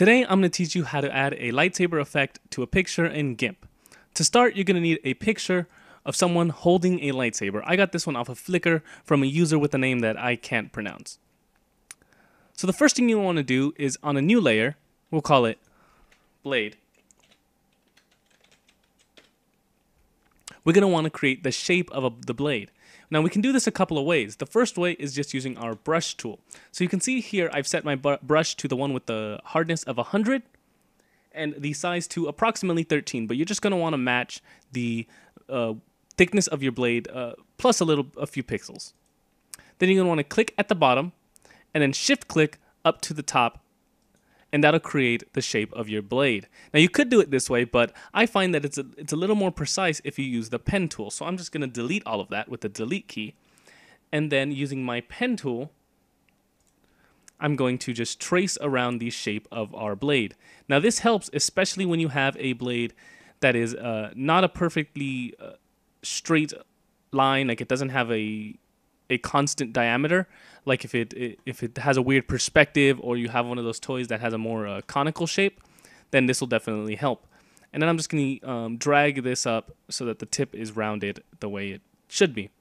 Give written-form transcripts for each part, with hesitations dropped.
Today I'm going to teach you how to add a lightsaber effect to a picture in Gimp. To start, you're going to need a picture of someone holding a lightsaber. I got this one off of Flickr from a user with a name that I can't pronounce. So the first thing you want to do is on a new layer, we'll call it Blade. We're going to want to create the shape of the blade. Now we can do this a couple of ways. The first way is just using our brush tool. So you can see here I've set my brush to the one with the hardness of 100 and the size to approximately 13, but you're just going to want to match the thickness of your blade plus a few pixels. Then you're going to want to click at the bottom and then shift click up to the top, and that'll create the shape of your blade. Now you could do it this way, but I find that it's a little more precise if you use the pen tool. So I'm just going to delete all of that with the delete key. And then using my pen tool, I'm going to just trace around the shape of our blade. Now this helps especially when you have a blade that is not a perfectly straight line, like it doesn't have a constant diameter. Like if it has a weird perspective, or you have one of those toys that has a more conical shape, then this will definitely help. And then I'm just going to drag this up so that the tip is rounded the way it should be.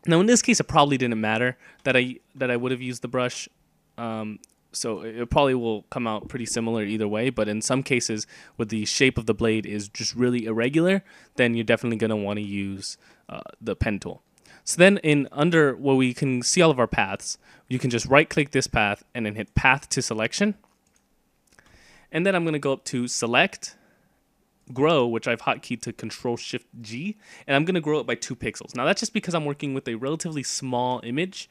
Now in this case, it probably didn't matter that I would have used the brush, so it probably will come out pretty similar either way. But in some cases, where the shape of the blade is just really irregular, then you're definitely going to want to use the pen tool. So then under where we can see all of our paths, you can just right click this path and then hit path to selection. And then I'm going to go up to select, grow, which I've hotkeyed to Control Shift G, and I'm going to grow it by 2 pixels. Now that's just because I'm working with a relatively small image.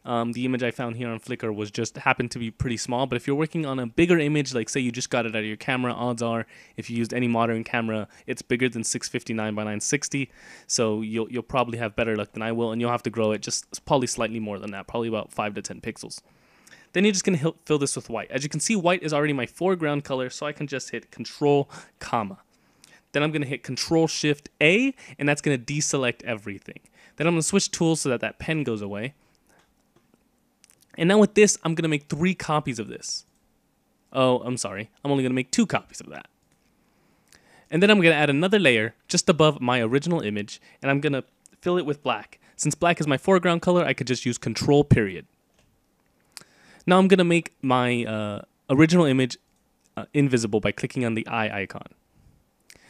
The image I found here on Flickr was just happened to be pretty small, but if you're working on a bigger image, like say you just got it out of your camera, odds are if you used any modern camera, it's bigger than 659 by 960, so you'll probably have better luck than I will, and you'll have to grow it just probably slightly more than that, probably about 5 to 10 pixels. Then you're just going to fill this with white. As you can see, white is already my foreground color, so I can just hit Control, comma. Then I'm going to hit Control Shift A, and that's going to deselect everything. Then I'm going to switch tools so that pen goes away. And now with this, I'm going to make 3 copies of this. Oh, I'm sorry. I'm only going to make 2 copies of that. And then I'm going to add another layer just above my original image, and I'm going to fill it with black. Since black is my foreground color, I could just use Control period. Now I'm going to make my original image invisible by clicking on the eye icon.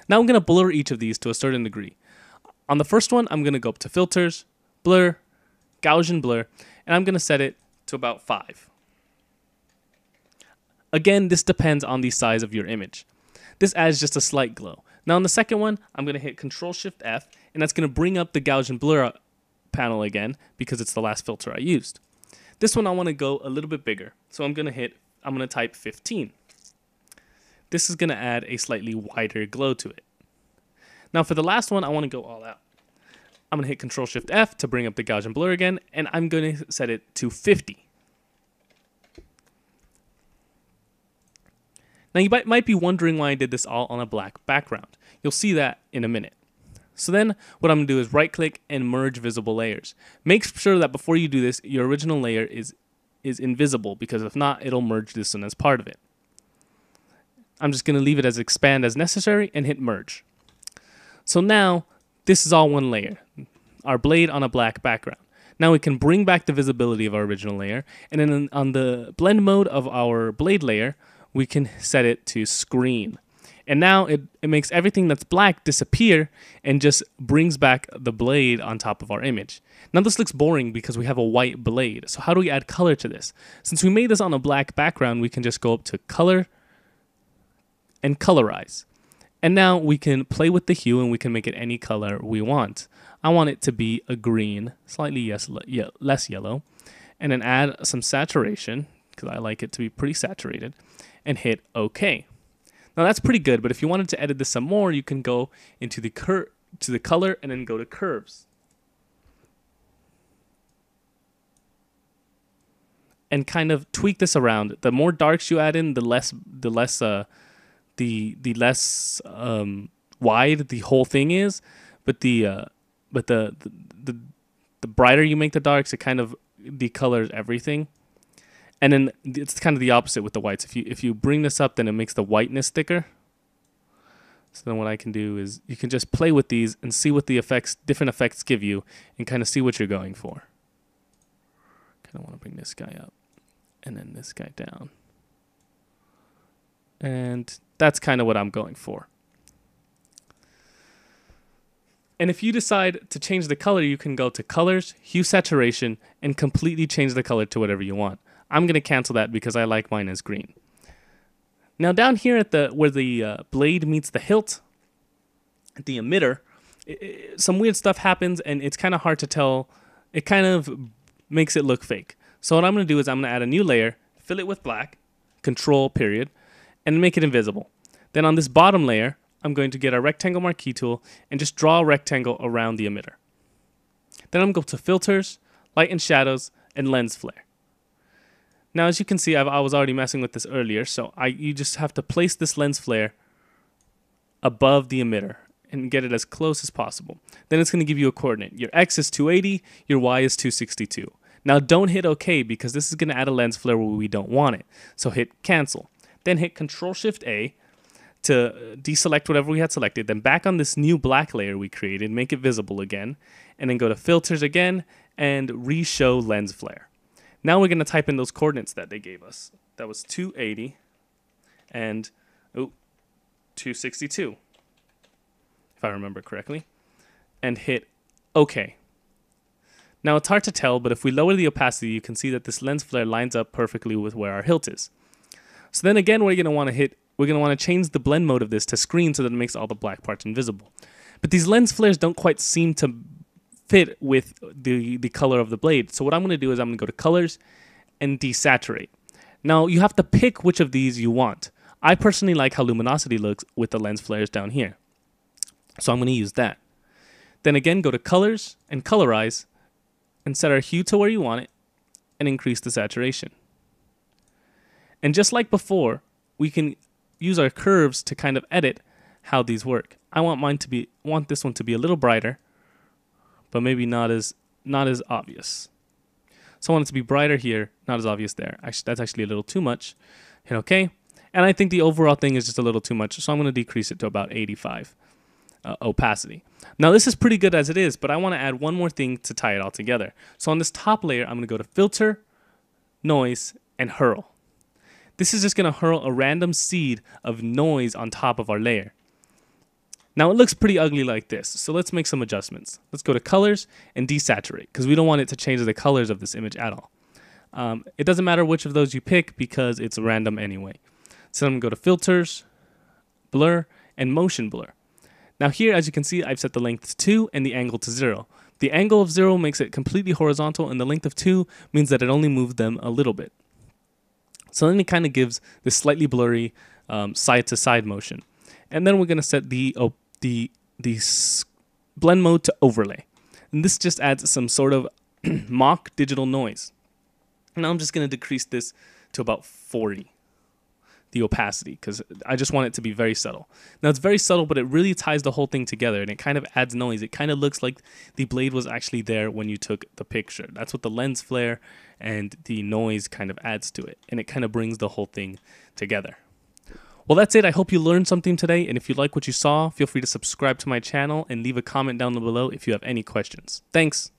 Now I'm going to blur each of these to a certain degree. On the first one, I'm going to go up to Filters, Blur, Gaussian Blur, and I'm going to set it to about 5. Again, this depends on the size of your image. This adds just a slight glow. Now on the second one, I'm going to hit Control Shift F, and that's going to bring up the Gaussian Blur panel again because it's the last filter I used. This one I want to go a little bit bigger, so I'm going to type 15. This is going to add a slightly wider glow to it. Now for the last one, I want to go all out. I'm going to hit Control Shift F to bring up the Gaussian Blur again, and I'm going to set it to 50. Now you might be wondering why I did this all on a black background. You'll see that in a minute. So then what I'm going to do is right click and merge visible layers. Make sure that before you do this, your original layer is invisible, because if not, it'll merge this one as part of it. I'm just going to leave it as expand as necessary and hit merge. So now this is all one layer, our blade on a black background. Now we can bring back the visibility of our original layer, and then on the blend mode of our blade layer, we can set it to screen. And now it makes everything that's black disappear and just brings back the blade on top of our image. Now this looks boring because we have a white blade. So how do we add color to this? Since we made this on a black background, we can just go up to Color and Colorize. And now we can play with the hue and we can make it any color we want. I want it to be a green, slightly less yellow, and then add some saturation, because I like it to be pretty saturated, and hit OK. Now that's pretty good, but if you wanted to edit this some more, you can go into the color and then go to curves. And kind of tweak this around. The more darks you add in, the less wide the whole thing is, but the brighter you make the darks, it kind of decolors everything. And then it's kind of the opposite with the whites. If you bring this up, then it makes the whiteness thicker. So then what I can do is you can just play with these and see what the different effects give you, and kind of see what you're going for. Kind of want to bring this guy up and then this guy down. And that's kind of what I'm going for. And if you decide to change the color, you can go to colors, hue saturation, and completely change the color to whatever you want. I'm going to cancel that because I like mine as green. Now down here at where the blade meets the hilt, the emitter, some weird stuff happens and it's kind of hard to tell. It kind of makes it look fake. So what I'm going to do is I'm going to add a new layer, fill it with black, control period, and make it invisible. Then on this bottom layer, I'm going to get our rectangle marquee tool and just draw a rectangle around the emitter. Then I'm going to go to filters, light and shadows, and lens flare. Now, as you can see, I was already messing with this earlier, so you just have to place this lens flare above the emitter and get it as close as possible. Then it's going to give you a coordinate. Your X is 280, your Y is 262. Now, don't hit OK because this is going to add a lens flare where we don't want it. So hit cancel. Then hit Control-Shift-A to deselect whatever we had selected. Then back on this new black layer we created, make it visible again, and then go to filters again and re-show lens flare. Now we're going to type in those coordinates that they gave us. That was 280 and 262, if I remember correctly, and hit OK. Now it's hard to tell, but if we lower the opacity, you can see that this lens flare lines up perfectly with where our hilt is. So then again, we're going to want to change the blend mode of this to screen so that it makes all the black parts invisible. But these lens flares don't quite seem to fit with the color of the blade. So what I'm going to do is I'm going to go to colors and desaturate. Now you have to pick which of these you want. I personally like how luminosity looks with the lens flares down here. So I'm going to use that. Then again, go to colors and colorize and set our hue to where you want it and increase the saturation. And just like before, we can use our curves to kind of edit how these work. I want this one to be a little brighter, but maybe not as obvious. So I want it to be brighter here, not as obvious there. Actually, that's actually a little too much. Hit OK. And I think the overall thing is just a little too much, so I'm going to decrease it to about 85 opacity. Now this is pretty good as it is, but I want to add one more thing to tie it all together. So on this top layer, I'm going to go to Filter, Noise, and Hurl. This is just going to hurl a random seed of noise on top of our layer. Now it looks pretty ugly like this, so let's make some adjustments. Let's go to colors and desaturate, because we don't want it to change the colors of this image at all. It doesn't matter which of those you pick because it's random anyway. So I'm going to go to filters, blur, and motion blur. Now here, as you can see, I've set the length to 2 and the angle to 0. The angle of 0 makes it completely horizontal, and the length of 2 means that it only moves them a little bit. So then it kind of gives this slightly blurry side-to-side motion. And then we're going to set the blend mode to overlay. And this just adds some sort of mock digital noise. Now I'm just going to decrease this to about 40, the opacity, because I just want it to be very subtle. Now it's very subtle, but it really ties the whole thing together, and it kind of adds noise. It kind of looks like the blade was actually there when you took the picture. That's what the lens flare and the noise kind of adds to it, and it kind of brings the whole thing together. Well, that's it. I hope you learned something today, and if you like what you saw, feel free to subscribe to my channel and leave a comment down below if you have any questions. Thanks.